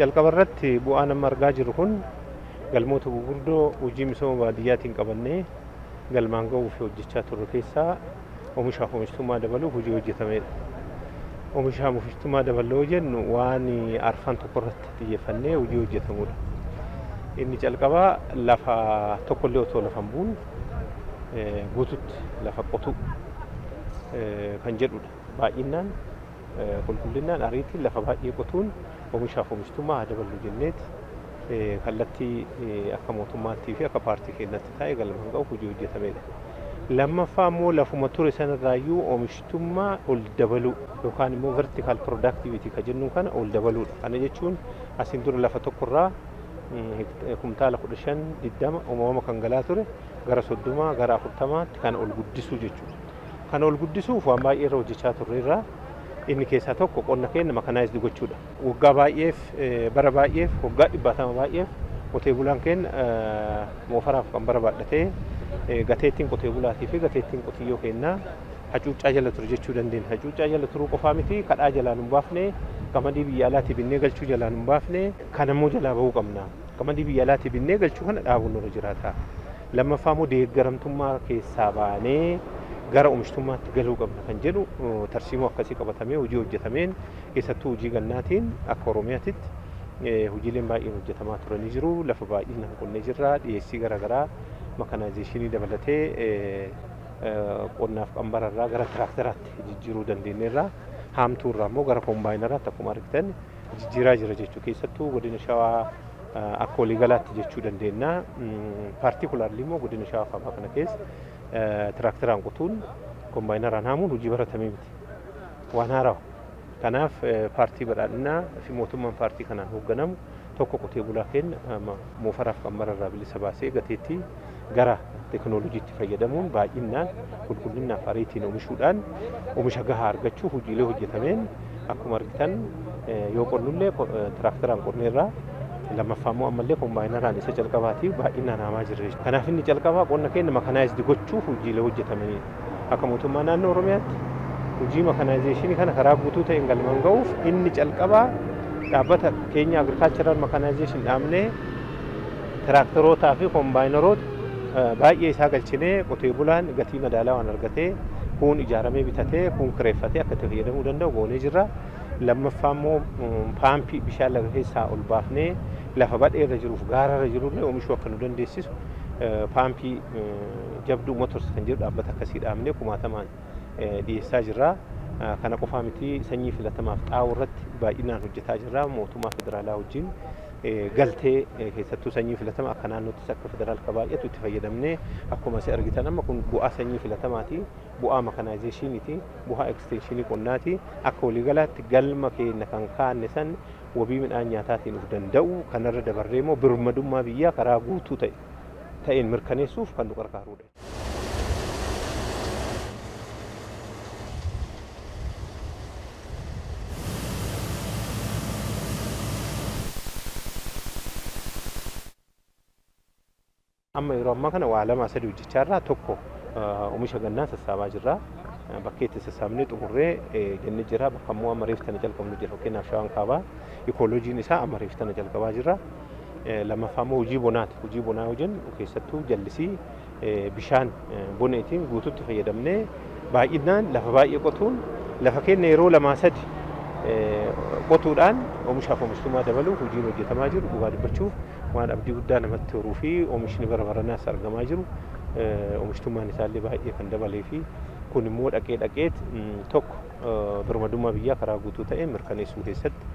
jalqabarratti bu'aan amma argaa jirru kun galmoota gurguddoo hojii misooma baadiyyaatiin qabannee galmaan ga'uuf hojjechaa turre keessaa oomishaaf oomishtummaa dabaluuf hojii hojjetamedha. Oomishaaf oomishtummaa dabaluu jennu waan arfan tokko irratti xiyyeeffannee hojii hojjetamudha. Inni calqabaa lafa tokkollee otoo lafa hin buune guututti lafa qotuu kan jedhudha. Baay'inaan qulqullinaan ariitiin lafa baay'ee qotuun oomishaaf oomishtummaa dabaluu jenneeti kallattii akka mootummaattii fi akka paartii keenyatti taa'ee galmaan ga'uuf hojii hojjetamedha. Lammaffaa immoo lafuma ture sanarraayyuu oomishtummaa ol dabaluu yookaan immoo vertical productivity kan jennu kana ol dabaluudha. Kana jechuun asiin dura lafa tokkorraa kumtaala 15-20 uumama kan galaa ture gara 30 gara 40tti kan ol guddisuu jechuudha. Kan ol guddisuuf waan baay'ee irra hojjechaa turreerra. Inni keessaa tokko qonna keenya makanaayizdi gochuudha. Waggaa baay'eef bara baay'eef waggaa 100 baay'eef qotee bulaan keenya moofaraaf kan barbaadhatee gateettiin qotee bulaatii fi gateettiin qotiyyoo keenyaa hacuuccaa jala ture jechuu dandeenya. Hacuuccaa jala turuu qofaa miti kadhaa jalaan hin baafne qamadii biyya alaatii binnee galchuu jalaan hin baafne kan ammoo jalaa bahuu qabna. Qamadii biyya alaatii binnee galchuu kana dhaabuun irra jiraata. Lammaffaa immoo deeggaramtummaa keessaa baanee gara oomishtummaatti galuu qabna kan jedhu tarsiimoo akkasii qabatamee hojii hojjetameen keessattuu hojii gannaatiin akka Oromiyaatitti hojiileen baay'een hojjetamaa turanii jiru. Lafa baay'inaan qonnee jirra. Dhiyeessii garaagaraa makanaayizeeshinii dabalatee qonnaaf qambararraa gara tiraktaraatti jijjiiruu dandeenyeerra. Haamtuurraa immoo gara kombaayinaraatti akkuma argitan jijjiiraa jira jechuu keessattuu godina Shawaa akka waliigalaatti jechuu dandeenya. Paartikulaarli immoo godina Shawaa fa'aa kana keessa tiraktaraan qotuun kombaayinaraan haamuun hojii baratamee miti. Waan haaraa. Kanaaf paartii badhaadhinaa fi mootummaan paartii kanaan hoogganamu tokko qotee bulaa keenya moofaraaf qambararraa bilisa baasee gateettii gara teekinooloojiitti fayyadamuun baay'inaan qulqullinaaf ariitiin oomishuudhaan oomisha gahaa argachuuf hojiilee hojjetameen akkuma argitan yoo qonnullee tiraktaraan qonneerraa lammaffaa immoo ammallee kombaayinaraan isa calqabaatiif baay'inaan haamaa jirra. Kanaaf inni calqabaa qonna keenya makanaayizdi gochuuf hojiilee hojjetamanii akka mootummaa naannoo Oromiyaatti hojii makanaayizeeshinii kana karaa guutuu ta'een galmaan ga'uuf inni calqabaa dhaabbata keenya agirikaalcharal makanaayizeeshin dhaabnee tiraktarootaa fi kombaayinaroota baay'ee isaa galchinee qotee bulaan gatii madaalaa waan argatee kuun ijaaramee bitatee kuun kireeffatee akka itti fayyadamuu danda'u goonee jirra. Lammaffaa immoo paampii bishaan laga keessaa ol baafnee lafa badhee irra jiruuf gaara irra jirullee oomishuu akka nu dandeessisu paampii jabduu motors kan jedhu dhaabbata akkasii dhaabnee kumaatamaan dhiyeessaa jirra. Kana qofaa miti sanyii filatamaaf xaa'oo irratti baay'inaan hojjetaa jirra. Mootummaa federaalaa wajjin galtee keessattuu sanyii filatama akka naannoottis akka federaalka baay'atu itti fayyadamnee akkuma isin argitan amma kun bu'aa sanyii filatamaati, bu'aa makanaayizeeshiniiti, bu'aa ekstenshinii qonnaati. Akka waliigalaatti galma keenya kan kaanne san wabii midhaan nyaataatiin of danda'u kanarra dabarree immoo birmadummaa biyyaa karaa guutuu ta'een mirkaneessuuf kan nu gargaarudha. Amma yeroo ammaa kana waa lama sadii hojjechaa irraa tokko oomisha gannaa sassaabaa jirra. Bakka itti sassaabnee xumurree jennee jira. Bakka immoo amma reeftana jalqabnu jira. Fakkeenyaaf Shawaan kaabaa iikooloojiin isaa amma reeftana jalqabaa jirra. Lammaffaa immoo hojii bonaati. Hojii bonaa hojjennu keessattuu jallisii bishaan boneetiin guutuutti fayyadamnee baay'inaan lafa baay'ee qotuun lafa keenya yeroo lamaa sadi qotuudhaan oomishaaf oomishtummaa dabaluu hojiin hojjetamaa jiru. Dhugaa dubbachuuf waan abdii guddaa namatti horuu fi oomishni bara baranaas argamaa jiru. Oomishtummaan isaallee baay'ee kan dabalee fi kun immoo dhaqeet tokko birmadummaa biyyaa karaa guutuu ta'een mirkaneessuu keessatti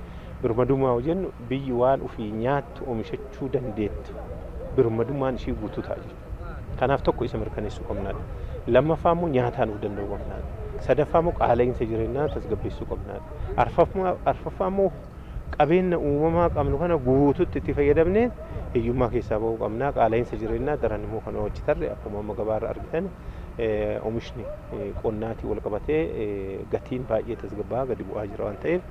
birmadummaa hojjennu biyyi waan ofii nyaattu oomishachuu dandeettu birmadummaan ishii guutuu ta'a jechuudha. Kanaaf tokko isa mirkaneessuu qabnaadha. Lammaffaa immoo nyaataan of danda'uu qabnaadha. Sadaffaa immoo qaala'insa jireenyaa tasgabbeessuu qabnaadha. Arfaffaa immoo qabeenya uumamaa qabnu kana guutuutti itti fayyadamnee hiyyummaa keessaa bahuu qabnaa. Qaala'insa jireenyaa daran immoo kan hojjetarre akkuma amma gabaarra argitan oomishni qonnaatii wal qabatee gatiin baay'ee tasgabbaa'aa gadi bu'aa jira waan ta'eef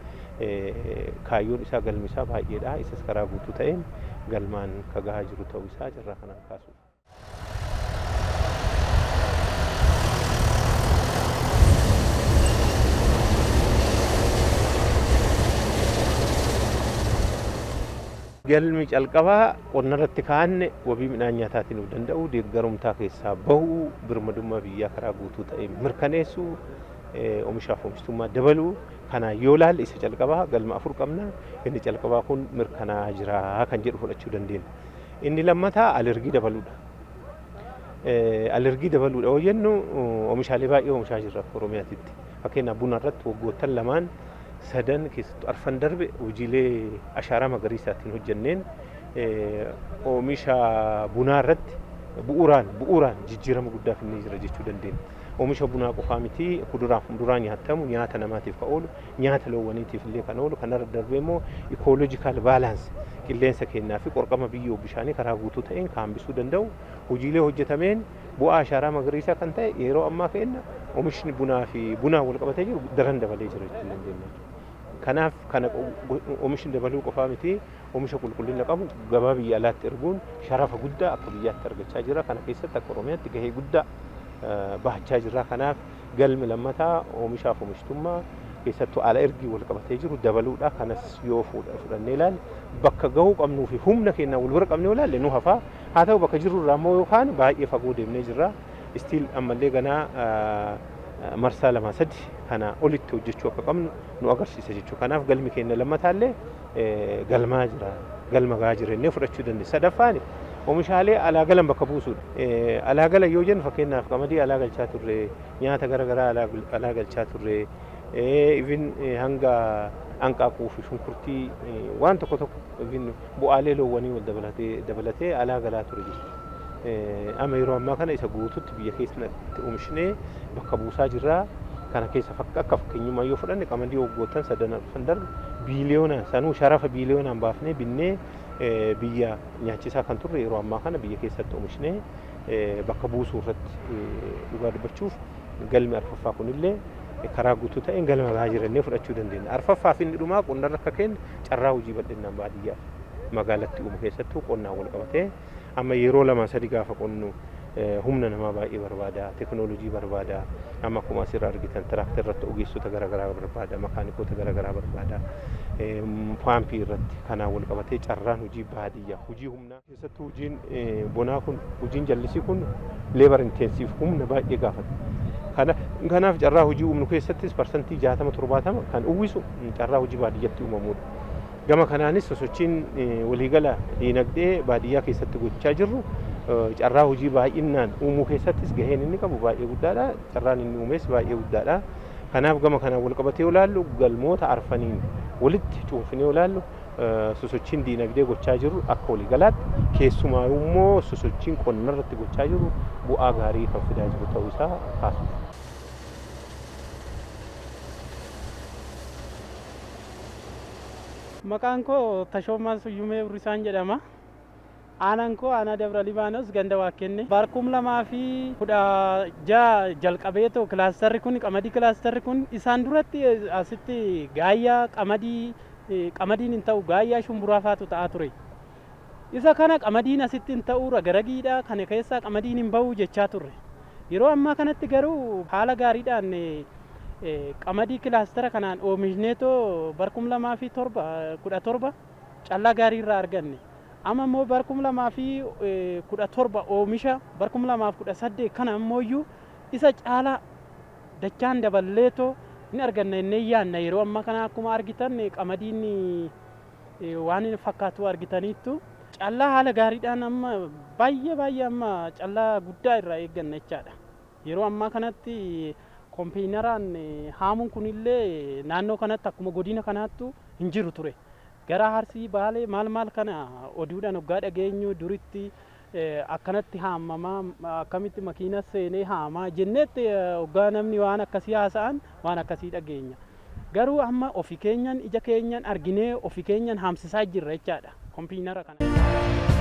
kaayyoon isaa galmi isaa baay'eedha. Isas karaa guutuu ta'een galmaan kagahaa jiru ta'uu isaa jirraa kanaan kaasuudha. Galmi calqabaa qonna irratti kaa'anne wabii midhaan nyaataatiin of danda'u deeggarumtaa keessaa bahu birmadummaa biyyaa karaa guutuu ta'e mirkaneessuu oomishaaf oomishtummaa dabaluu kana yoo ilaalle isa calqabaa galma 4 qabna inni calqabaa kun mirkanaa'aa jira kan jedhu fudhachuu dandeenya. Inni lammataa alergii dabaluudha. Alergii dabaluudha yoo jennu oomishaalee baay'ee oomishaa jirra Oromiyaatti. Fakkeenyaaf buna irratti waggoottan lamaan sadan keessattuu arfan darbe hojiilee ashaaraa magariisaatiin hojjenneen oomisha bunaa irratti bu'uuraan jijjiirama guddaa fidnee jira jechuu dandeenya. Oomisha bunaa qofaa miti kuduraa fi muduraa nyaatamu nyaata namaatiif kan oolu nyaata loowwaniitiif illee kan oolu kanarra darbee immoo ikooloojikaal baalaansi qilleensa kennaa fi qorqama biyyoo bishaanii karaa guutuu ta'een kan hambisuu danda'u hojiilee hojjetameen bu'aa ashaaraa magariisaa kan ta'e yeroo ammaa kenna oomishni bunaa fi bunaa wal qabatee jiru daran dabalee jira jechuu dandeenya. Kanaaf kana oomishni dabaluu qofaa miti oomisha qulqullina qabu gabaa biyya alaatti erguun sharafa guddaa akka biyyaatti argachaa jira. Kana keessatti akka Oromiyaatti gahee guddaa bahachaa jira. Kanaaf galmi lammataa oomishaaf oomishtummaa keessattuu ala ergii wal qabatee jiru dabaluudha. Kanas yoo fudhannee ilaalle bakka gahuu qabnuu fi humna keenyaa wal bira qabnee ilaalle nu hafaa. Haa ta'u bakka jirru irraa immoo yookaan baay'ee fagoo deemnee jirra. Istiil ammallee ganaa marsaa lama sadi kana olitti hojjechuu akka qabnu nu agarsiisa jechuudha. Kanaaf galmi keenya lammataallee galmaa jira. Galma gahaa jirennee fudhachuu dandeenya. Sadaffaan oomishaalee alaa galan bakka buusuudha. Alaa galan yoo jennu fakkeenyaaf qamadii alaa galchaa turre, nyaata garaagaraa alaa galchaa turre, even hanga hanqaaquu fi shunkurtii waan tokko even bu'aalee loowwanii wal dabalatee alaa galaa ture jechuudha. Amma yeroo ammaa kana isa guututti biyya keessatti oomishnee bakka buusaa jirra. Kana keessa akka fakkeenyummaa yoo fudhanne qamadii waggoottan sadan arfan darbe biiliyoonaan sanuu sharafa biiliyoonaan baafnee binnee biyya nyaachisaa kan turre yeroo ammaa kana biyya keessatti oomishnee bakka buusuu irratti dhugaa dubbachuuf galmi arfaffaa kunillee karaa guutuu ta'een galma gahaa jirannee fudhachuu dandeenya. Arfaffaaf inni dhumaa qonnarra akka kennu carraa hojii bal'inaan baadiyyaa magaalatti uumu keessattuu qonnaan wal qabatee amma yeroo lama sadi gaafa qonnu humna namaa baay'ee barbaada, teknooloojii barbaada, amma akkuma asirraa argitan tiraakter irratti ogeessota garaagaraa barbaada, makaanikoota garaagaraa barbaada, paampii irratti kanaan wal qabatee carraan hojii baadiyyaa, hojii humnaa keessattuu hojiin bonaa kun, hojiin jallisii kun leebar intensiif humna baay'ee gaafata. Kanaaf carraa hojii uumnu keessattis parsantii 60-70 kan uwwisu carraa hojii baadiyyatti uumamuudha. Gama kanaanis sosochiin waliigala diinagdee baadiyyaa keessatti gochaa jirru carraa hojii baay'inaan uumuu keessattis gaheen inni qabu baay'ee guddaadha. Carraan inni uumes baay'ee guddaadha. Kanaaf gama kanaan wal qabatee ilaallu galmoota arfaniin walitti cuunfinee ilaallu sosochiin diinagdee gochaa jiru akka waliigalaatti keessumaa immoo sosochiin qonna irratti gochaa jiru bu'aa gaarii kan fidaa jiru ta'uu isaa kaasuuf. Maqaan koo Tashoomaa Suyyumee Urrisaan jedhama. Aanaan koo aanaa Dabra Libaanos ganda Waaqenne. Bara 2016 jalqabeetoo kilaastarri kun qamadii kilaastarri kun isaan duratti asitti gaayyaa qamadiin hin ta'u gaayyaa shumburaa faatu ta'aa ture. Isa kana qamadiin asitti hin ta'u ragaragiidha kana keessaa qamadiin hin ba'u jechaa turre. Yeroo ammaa kanatti garuu haala gaariidhaan qamadii kilaastara kanaan oomishneetoo bara 2017 callaa gaarii irraa arganne. Amma immoo bara 2017 oomisha bara 2018 kana ammoo isa caalaa dachaan daballeetoo ni arganna inni yaanna. Yeroo ammaa kana akkuma argitan qamadiin waan fakkaatu argitaniittu callaa haala gaariidhaan amma baay'ee amma callaa guddaa irraa eegganna jechaadha. Yeroo ammaa kanatti kompiinaraan haamuun kunillee naannoo kanatti akkuma godina kanaattu hin jiru ture. Gara Arsii Baalee maal kana oduudhaan hoggaa dhageenyu duritti akkanatti haamamaa akkamitti makiina seenee haamaa jennetti hoggaa namni waan akkasii haasa'an waan akkasii dhageenya. Garuu amma ofii keenyan ija keenyan arginee ofii keenyan haamsisaa jirra jechaadha kompiinara kana.